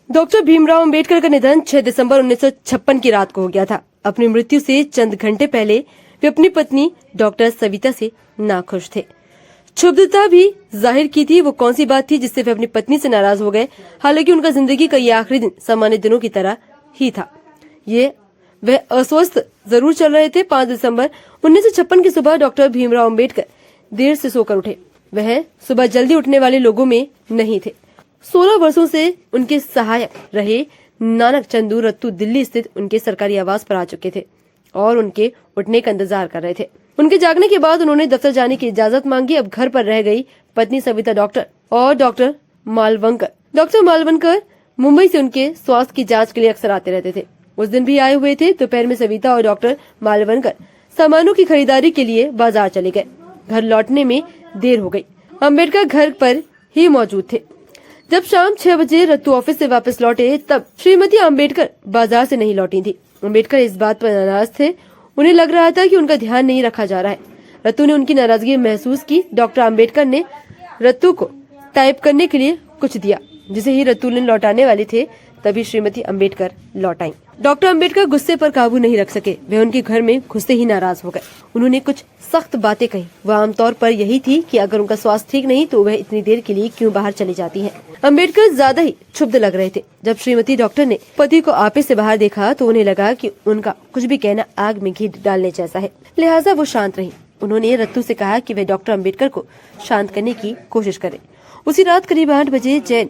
Doctor Bhimrao Ambedkar का निधन 6 दिसंबर 1956 की रात को हो गया था। अपनी मृत्यु से चंद घंटे पहले वे अपनी पत्नी डॉक्टर सविता से नाखुश थे। क्षुब्धता भी जाहिर की थी। वो कौन सी बात थी जिससे वे अपनी पत्नी से नाराज हो गए? हालांकि उनका जिंदगी का ये आखिरी दिन सामान्य दिनों की तरह ही था। वह अस्वस्थ जरूर चल रहे थे। 5 दिसंबर 1956 की सुबह डॉक्टर भीमराव अंबेडकर देर से सोकर उठे। वह सुबह जल्दी उठने वाले लोगों में नहीं थे। 16 वर्षों से उनके सहायक रहे नानक चंदू रत्तू दिल्ली स्थित उनके सरकारी आवास पर आ चुके थे और उनके उठने का इंतजार कर रहे थे। उनके जागने के बाद उन्होंने दफ्तर जाने की इजाजत मांगी। अब घर पर रह गई पत्नी सविता डॉक्टर और डॉक्टर मालवनकर मुंबई से उनके स्वास्थ्य की जांच के लिए अक्सर आते रहते थे। उस दिन भी आए हुए थे। दोपहर में सविता और डॉक्टर मालवनकर सामानों की खरीदारी के लिए बाजार चले गए। घर लौटने में देर हो गई। अंबेडकर घर पर ही मौजूद थे। जब शाम 6 बजे रत्तू ऑफिस से वापस लौटे तब श्रीमती अंबेडकर बाजार से नहीं लौटी थी। अंबेडकर इस बात पर नाराज थे। उन्हें लग रहा था कि उनका ध्यान नहीं रखा जा रहा है। रत्तू ने उनकी नाराजगी महसूस की। डॉक्टर अंबेडकर ने रत्तू को टाइप करने के लिए कुछ दिया। जिसे ही रत्तू ने लौटाने वाले थे तभी श्रीमती अंबेडकर लौट आईं। डॉक्टर अंबेडकर गुस्से पर काबू नहीं रख सके। वे उनके घर में घुसते ही नाराज हो गए। उन्होंने कुछ सख्त बातें कही। वह आमतौर पर यही थी कि अगर उनका स्वास्थ्य ठीक नहीं तो वह इतनी देर के लिए क्यों बाहर चली जाती हैं। अंबेडकर ज्यादा ही क्षुब्ध लग रहे थे। जब श्रीमती डॉक्टर ने पति को ऑफिस से बाहर देखा तो उन्हें लगा कि उनका कुछ भी कहना आग में घी डालने जैसा है। लिहाजा वो शांत रही। उन्होंने रत्तू से कहा कि वे डॉक्टर अंबेडकर को शांत करने की कोशिश करें। उसी रात करीब 8 बजे जैन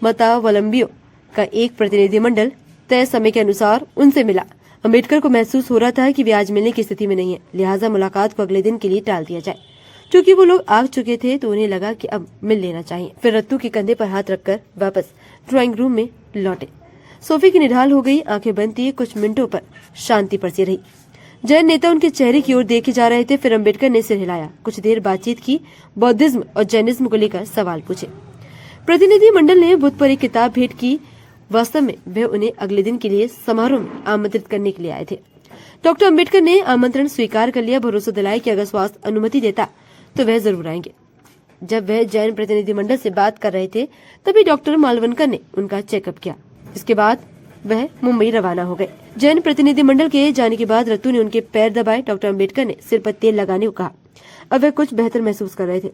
मतावलंबियों का एक प्रतिनिधिमंडल तय समय के अनुसार उनसे मिला। अंबेडकर को महसूस हो रहा था कि वे आज मिलने की स्थिति में नहीं है। लिहाजा मुलाकात को अगले दिन के लिए टाल दिया जाए। क्योंकि वो लोग आ चुके थे तो उन्हें लगा कि अब मिल लेना चाहिए। फिर रत्तू के कंधे पर हाथ रखकर वापस ड्राइंग रूम में लौटे। सोफे की निढाल हो गई। आंखें बंद थी। कुछ मिनटों पर शांति पड़ती रही। जैन नेता उनके चेहरे की ओर देखे जा रहे थे। फिर अंबेडकर ने सिर हिलाया। कुछ देर बातचीत की। बौद्धिज्म और जैनिज्म को लेकर सवाल पूछे। प्रतिनिधि मंडल ने बुध पर एक किताब भेंट की। वास्तव में वे उन्हें अगले दिन के लिए समारोह में आमंत्रित करने के लिए आए थे। डॉक्टर अंबेडकर ने आमंत्रण स्वीकार कर लिया। भरोसा दिलाया कि अगर स्वास्थ्य अनुमति देता तो वह जरूर आएंगे। जब वह जैन प्रतिनिधि मंडल से बात कर रहे थे तभी डॉक्टर मालवनकर ने उनका चेकअप किया। इसके बाद वह मुंबई रवाना हो गए। जैन प्रतिनिधि मंडल के जाने के बाद रत्तू ने उनके पैर दबाए। डॉक्टर अंबेडकर ने सिर पर तेल लगाने को कहा। अब वह कुछ बेहतर महसूस कर रहे थे।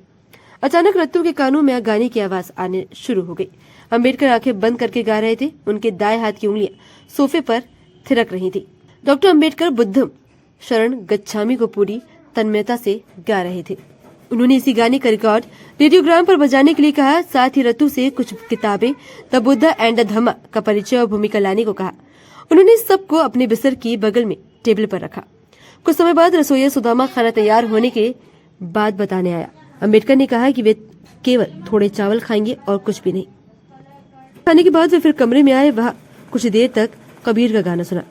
अचानक रत्तू के कानों में गाने की आवाज आने शुरू हो गई। अंबेडकर आंखें बंद करके गा रहे थे। उनके दाएं हाथ की उंगलियां सोफे पर थिरक रही थी। डॉक्टर अंबेडकर बुद्धम शरण गच्छामी को पूरी तन्मयता से गा रहे थे। उन्होंने इसी गाने का रिकॉर्ड रेडियोग्राम पर बजाने के लिए कहा। साथ ही रत्तू से कुछ किताबें द बुद्धा एंड द धम्मा का परिचय और भूमिका लाने को कहा। उन्होंने सबको अपने बिस्तर की बगल में टेबल पर रखा। कुछ समय बाद रसोइया सुदामा खाना तैयार होने के बाद बताने आया। अंबेडकर ने कहा कि वे केवल थोड़े चावल खाएंगे और कुछ भी नहीं। खाने के बाद वे फिर कमरे में आए। वहाँ कुछ देर तक कबीर का गाना सुना।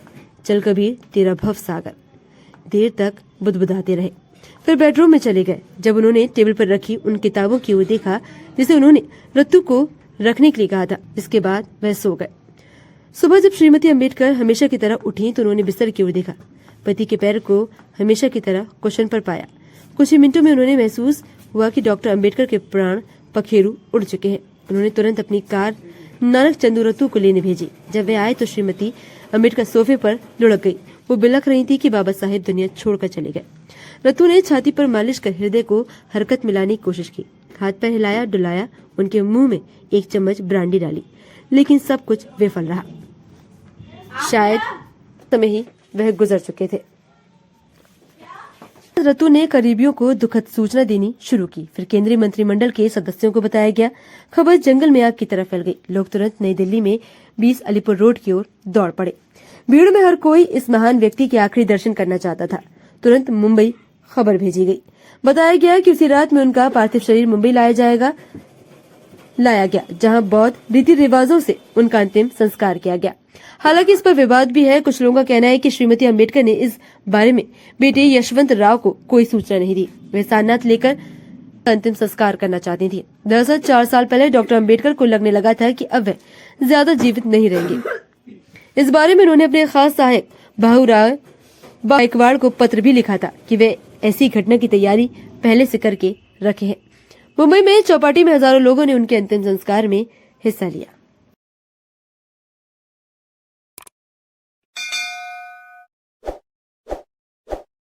चल कबीर तेरा भव सागर। देर तक बुदबुदाते रहे। फिर बेडरूम में चले गए। जब उन्होंने टेबल पर रखी उन किताबों की ओर देखा जिसे उन्होंने रत्तू को रखने के लिए कहा था। इसके बाद वह सो गए। सुबह जब श्रीमती अंबेडकर हमेशा की तरह उठी तो उन्होंने बिस्तर की ओर देखा। पति के पैर को हमेशा की तरह कुशन पर पाया। कुछ ही मिनटों में उन्होंने महसूस हुआ कि डॉक्टर अंबेडकर के प्राण पखेरु उड़ चुके हैं। उन्होंने तुरंत अपनी कार नानक चंदू रत्तू को लेने भेजी। जब वे आए तो श्रीमती अंबेडकर सोफे पर लुढ़क गई। वो बिलख रही थी कि बाबा साहेब दुनिया छोड़कर चले गए। रत्तू ने छाती पर मालिश कर हृदय को हरकत मिलाने की कोशिश की। हाथ पैर हिलाया डुलाया। उनके मुंह में एक चम्मच ब्रांडी डाली लेकिन सब कुछ विफल रहा। शायद समय ही वह गुजर चुके थे। रत्तू ने करीबियों को दुखद सूचना देनी शुरू की। फिर केंद्रीय मंत्रिमंडल के सदस्यों को बताया गया। खबर जंगल में आग की तरह फैल गई। लोग तुरंत नई दिल्ली में 20 अलीपुर रोड की ओर दौड़ पड़े। भीड़ में हर कोई इस महान व्यक्ति के आखिरी दर्शन करना चाहता था। तुरंत मुंबई खबर भेजी गई। बताया गया कि उसी रात में उनका पार्थिव शरीर मुंबई लाया गया जहां बौद्ध रीति रिवाजों से उनका अंतिम संस्कार किया गया। हालांकि इस पर विवाद भी है। कुछ लोगों का कहना है कि श्रीमती अंबेडकर ने इस बारे में बेटे यशवंत राव को कोई सूचना नहीं दी। वे सारनाथ लेकर अंतिम संस्कार करना चाहती थी। दरअसल 4 साल पहले डॉक्टर अंबेडकर को लगने लगा था कि अब वह ज्यादा जीवित नहीं रहेंगे। इस बारे में उन्होंने अपने खास सहायक बाबूराव गायकवाड़ को पत्र भी लिखा था कि वे ऐसी घटना की तैयारी पहले से करके रखे हैं। मुंबई में चौपाटी में हजारों लोगों ने उनके अंतिम संस्कार में हिस्सा लिया।